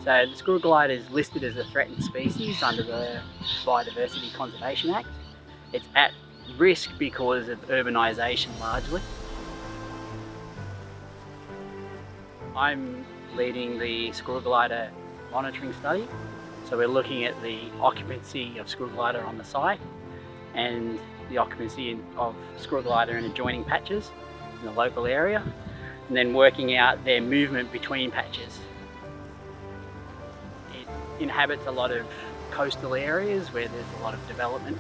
So the squirrel glider is listed as a threatened species under the Biodiversity Conservation Act. It's at risk because of urbanisation largely. I'm leading the squirrel glider monitoring study. So we're looking at the occupancy of squirrel glider on the site and the occupancy of squirrel glider in adjoining patches in the local area, and then working out their movement between patches. Inhabits a lot of coastal areas where there's a lot of development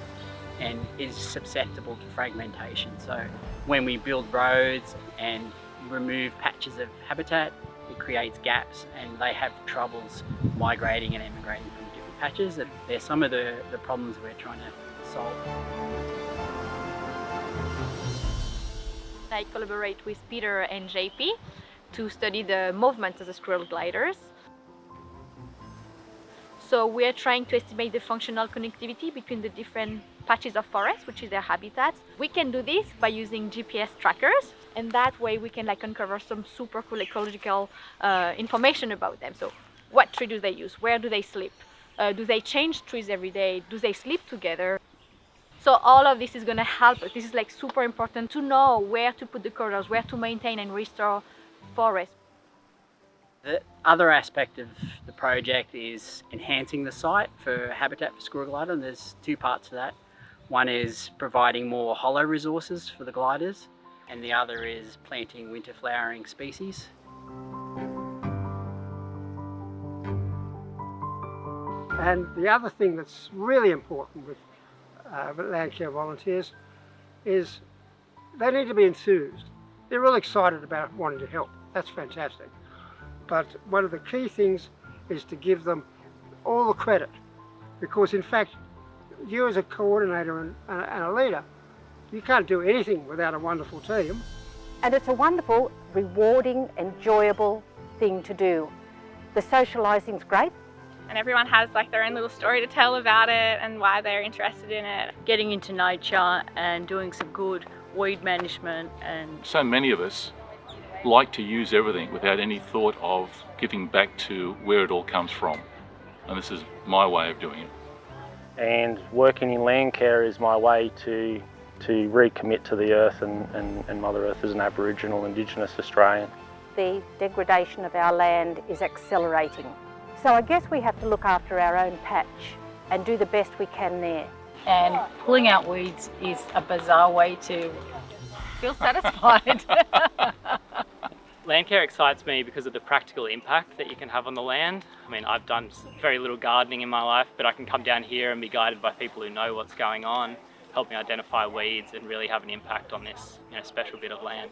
and is susceptible to fragmentation. So when we build roads and remove patches of habitat, it creates gaps and they have troubles migrating and emigrating from different patches. They're some of the problems we're trying to solve. I collaborate with Peter and JP to study the movement of the squirrel gliders. So we're trying to estimate the functional connectivity between the different patches of forest, which is their habitat. We can do this by using GPS trackers, and that way we can uncover some super cool ecological information about them. So what tree do they use? Where do they sleep? Do they change trees every day? Do they sleep together? So all of this is going to help us. This is super important to know where to put the corridors, where to maintain and restore forests. The other aspect of the project is enhancing the site for habitat for squirrel glider, and there's two parts to that. One is providing more hollow resources for the gliders, and the other is planting winter flowering species. And the other thing that's really important with Landcare volunteers is they need to be enthused. They're real excited about wanting to help. That's fantastic. But one of the key things is to give them all the credit, because in fact, you as a coordinator and a leader, you can't do anything without a wonderful team. And it's a wonderful, rewarding, enjoyable thing to do. The socialising's great. And everyone has their own little story to tell about it and why they're interested in it. Getting into nature and doing some good weed management. And so many of us like to use everything without any thought of giving back to where it all comes from. And this is my way of doing it. And working in Landcare is my way to recommit to the earth and Mother Earth as an Aboriginal Indigenous Australian. The degradation of our land is accelerating. So I guess we have to look after our own patch and do the best we can there. And pulling out weeds is a bizarre way to feel satisfied. Landcare excites me because of the practical impact that you can have on the land. I mean, I've done very little gardening in my life, but I can come down here and be guided by people who know what's going on, help me identify weeds and really have an impact on this special bit of land.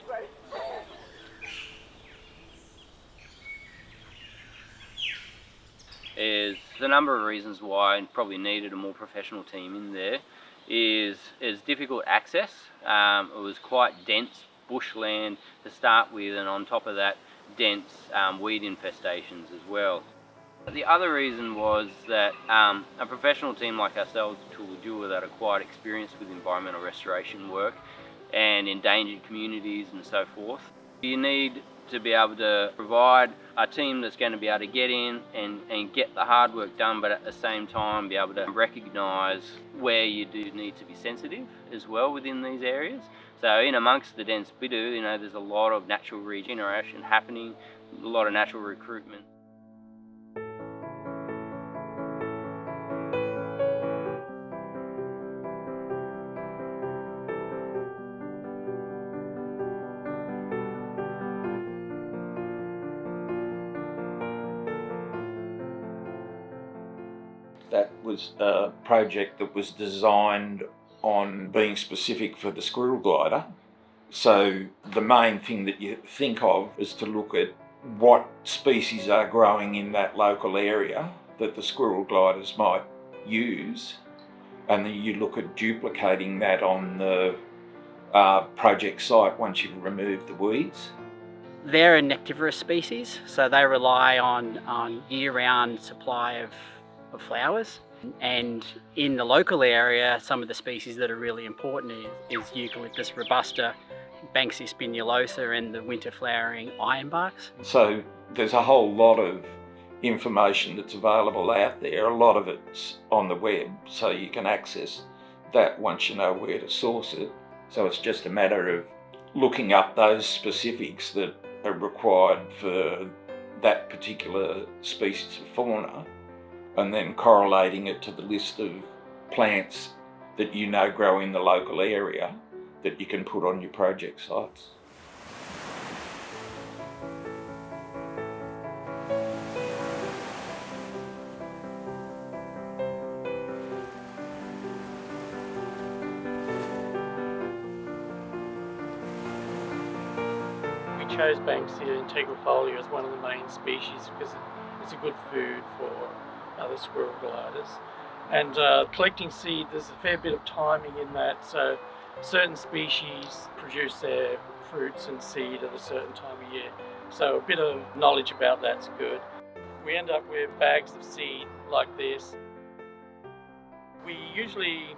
There's a number of reasons why I probably needed a more professional team in there. Is difficult access. It was quite dense bushland to start with, and on top of that, dense weed infestations as well. The other reason was that a professional team like ourselves, Tuladua, that are quite experienced with environmental restoration work and endangered communities and so forth, you need to be able to provide a team that's going to be able to get in and get the hard work done, but at the same time be able to recognise where you do need to be sensitive as well within these areas. So in amongst the dense bidu, there's a lot of natural regeneration happening, a lot of natural recruitment. That was a project that was designed on being specific for the squirrel glider. So the main thing that you think of is to look at what species are growing in that local area that the squirrel gliders might use, and then you look at duplicating that on the project site once you've removed the weeds. They're a nectivorous species, so they rely on year-round supply of flowers. And in the local area, some of the species that are really important is Eucalyptus robusta, Banksia spinulosa, and the winter flowering ironbarks. So there's a whole lot of information that's available out there. A lot of it's on the web, so you can access that once you know where to source it. So it's just a matter of looking up those specifics that are required for that particular species of fauna, and then correlating it to the list of plants that you know grow in the local area that you can put on your project sites. We chose Banksia integrifolia as one of the main species because it's a good food for other squirrel gliders. And collecting seed, there's a fair bit of timing in that, so certain species produce their fruits and seed at a certain time of year, so a bit of knowledge about that's good. We end up with bags of seed like this. We usually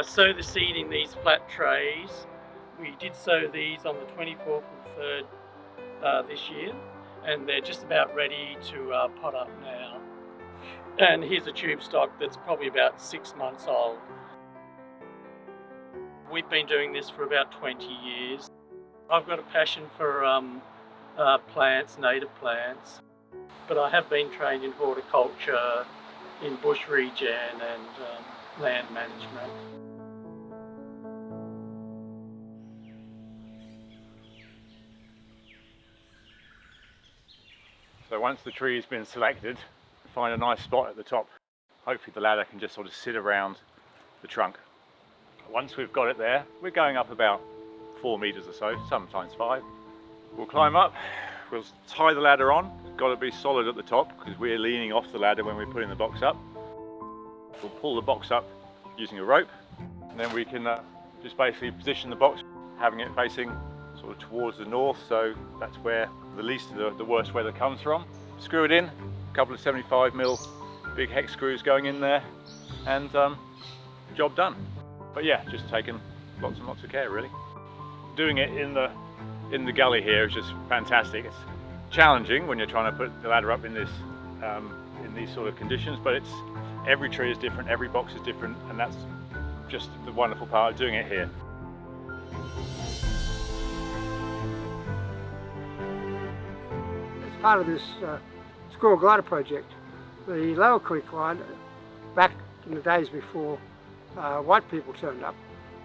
sow the seed in these flat trays. We did sow these on the 24th of the 3rd this year, and they're just about ready to pot up now. And here's a tube stock that's probably about 6 months old. We've been doing this for about 20 years. I've got a passion for plants, native plants, but I have been trained in horticulture, in bush regen and land management. So once the tree has been selected, find a nice spot at the top. Hopefully the ladder can just sort of sit around the trunk. Once we've got it there, we're going up about 4 meters or so, sometimes 5. We'll climb up, we'll tie the ladder on. It's got to be solid at the top because we're leaning off the ladder when we're putting the box up. We'll pull the box up using a rope, and then we can just basically position the box, having it facing sort of towards the north, so that's where the least of the worst weather comes from. Screw it in, a couple of 75mm big hex screws going in there, and job done. But yeah, just taking lots and lots of care really. Doing it in the gully here is just fantastic. It's challenging when you're trying to put the ladder up in this in these sort of conditions, but every tree is different, every box is different, and that's just the wonderful part of doing it here. As part of this Squirrel Glider Project, the Lower Creek line, back in the days before white people turned up,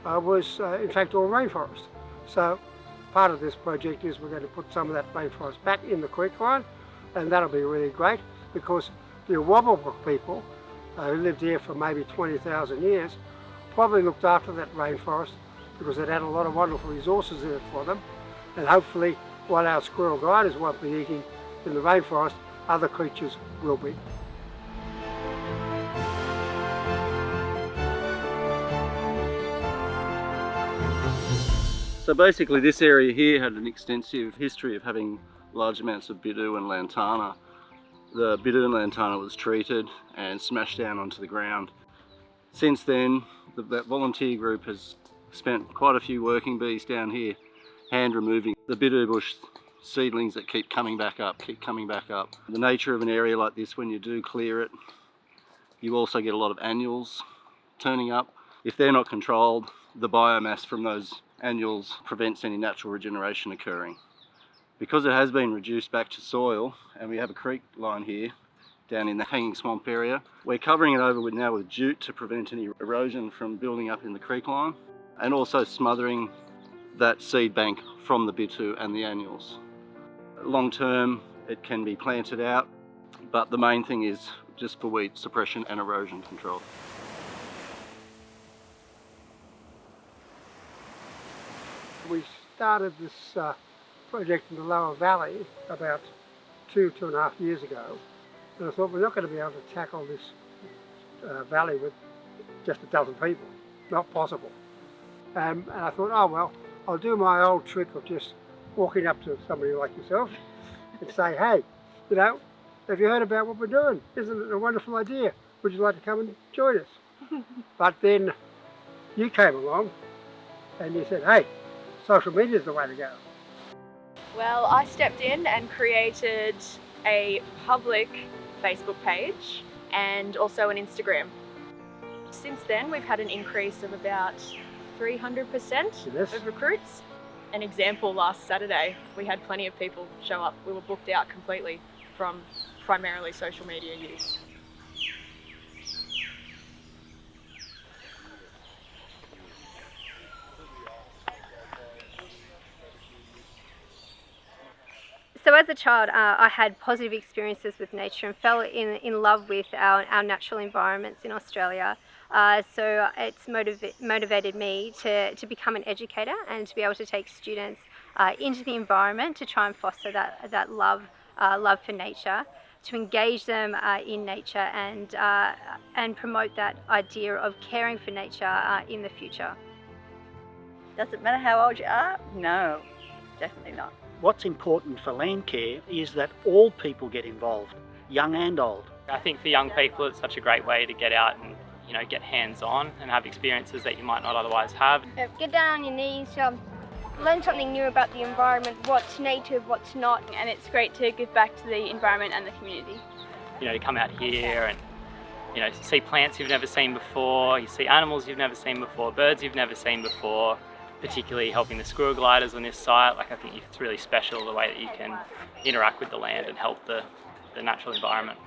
was in fact all rainforest. So part of this project is we're going to put some of that rainforest back in the creek line, and that'll be really great because the Wobblebrook people who lived here for maybe 20,000 years probably looked after that rainforest because it had a lot of wonderful resources in it for them, and hopefully while our squirrel gliders won't be eating in the rainforest, other creatures will be. So basically this area here had an extensive history of having large amounts of bidu and lantana. The bidu and lantana was treated and smashed down onto the ground. Since then, that volunteer group has spent quite a few working bees down here hand removing the bidu bush seedlings that keep coming back up. The nature of an area like this, when you do clear it, you also get a lot of annuals turning up. If they're not controlled, the biomass from those annuals prevents any natural regeneration occurring. Because it has been reduced back to soil, and we have a creek line here down in the hanging swamp area, we're covering it over now with jute to prevent any erosion from building up in the creek line, and also smothering that seed bank from the bitu and the annuals. Long term it can be planted out, but the main thing is just for weed suppression and erosion control. We started this project in the Lower Valley about 2.5 years ago, and I thought we're not going to be able to tackle this valley with just a dozen people. Not possible. And I thought, oh well, I'll do my old trick of just walking up to somebody like yourself and say, hey, you know, have you heard about what we're doing? Isn't it a wonderful idea? Would you like to come and join us? But then you came along and you said, hey, social media is the way to go. Well, I stepped in and created a public Facebook page and also an Instagram. Since then, we've had an increase of about 300% of recruits. An example, last Saturday, we had plenty of people show up. We were booked out completely from primarily social media use. So as a child, I had positive experiences with nature and fell in love with our natural environments in Australia. So it's motivated me to become an educator and to be able to take students into the environment to try and foster that love for nature, to engage them in nature and promote that idea of caring for nature in the future. Does it matter how old you are? No, definitely not. What's important for Landcare is that all people get involved, young and old. I think for young people it's such a great way to get out and get hands-on and have experiences that you might not otherwise have. Get down on your knees, learn something new about the environment, what's native, what's not. And it's great to give back to the environment and the community. You come out here and see plants you've never seen before, you see animals you've never seen before, birds you've never seen before, particularly helping the squirrel gliders on this site. I think it's really special the way that you can interact with the land and help the natural environment.